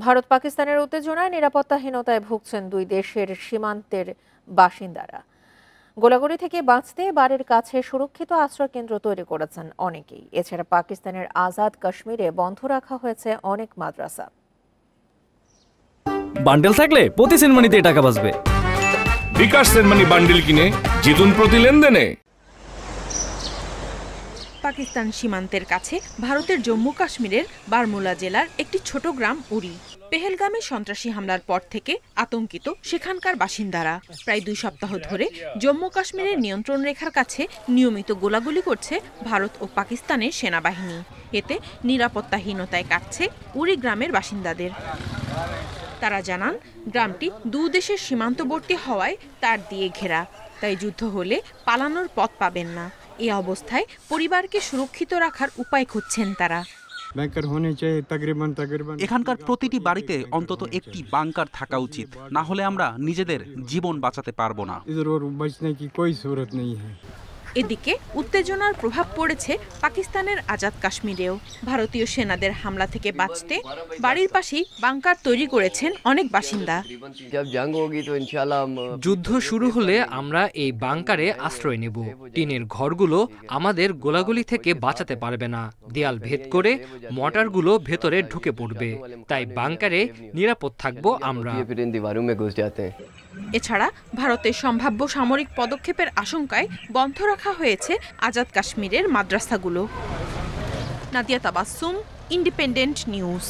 ভারত পাকিস্তানের উত্তেজনায় নিরাপত্তাহীনতায় ভুগছেন দুই দেশের সীমান্তের বাসিন্দারা। গোলাগুলি থেকে বাঁচতে বাড়ির কাছে সুরক্ষিত আশ্রয় কেন্দ্র তৈরি করেছেন অনেকেই। এছাড়া পাকিস্তানের আজাদ কাশ্মীরে বন্ধ রাখা হয়েছে অনেক মাদ্রাসা। বান্ডেল থাকলে প্রতি সেনমানিতে টাকা বাঁচবে। বিকাশ সেনমানি বান্ডেল কিনে জিতুন প্রতি লেনদেনে। পাকিস্তান সীমান্তের কাছে ভারতের জম্মু কাশ্মীরের বারমুলা জেলার একটি ছোট গ্রাম উরি। পেহেলগামে সন্ত্রাসী হামলার পর থেকে আতঙ্কিত সেখানকার বাসিন্দারা। প্রায় 2 সপ্তাহ ধরে জম্মু কাশ্মীরের নিয়ন্ত্রণ রেখার কাছে নিয়মিত গোলাগুলি করছে ভারত ও পাকিস্তানের সেনাবাহিনী। এতে নিরাপত্তাহীনতায় কাটছে উরি গ্রামের বাসিন্দাদের। তারা জানান, গ্রামটি 2 দেশের সীমান্তবর্তী হওয়ায় তার দিয়ে ঘেরা, তাই যুদ্ধ হলে পালানোর পথ পাবেন না। এই অবস্থায় পরিবারকে সুরক্ষিত রাখার উপায় খুঁজছেন তারা। এখানকার প্রতিটি বাড়িতে অন্তত একটি বাংকার থাকা উচিত, না হলে আমরা নিজেদের জীবন বাঁচাতে পারবো না। এদিকে উত্তেজনার প্রভাব পড়েছে পাকিস্তানের আজাদ কাশ্মীরেও। ভারতীয় সেনাদের হামলা থেকে বাঁচতে বাড়ির পাশেই বাংকার তৈরি করেছেন অনেক বাসিন্দা। যুদ্ধ শুরু হলে আমরা এই বাংকারে আশ্রয় নেব। টিনের ঘরগুলো আমাদের গোলাগুলি থেকে বাঁচাতে পারবে না। দেয়াল ভেদ করে মর্টারগুলো ভেতরে ঢুকে পড়বে, তাই বাংকারে নিরাপদ থাকব আমরা। এছাড়া ভারতের সম্ভাব্য সামরিক পদক্ষেপের আশঙ্কায় বন্ধ রাখা হয়েছে আজাদ কাশ্মীরের মাদ্রাসাগুলো। Nadia Tabassum, independent news.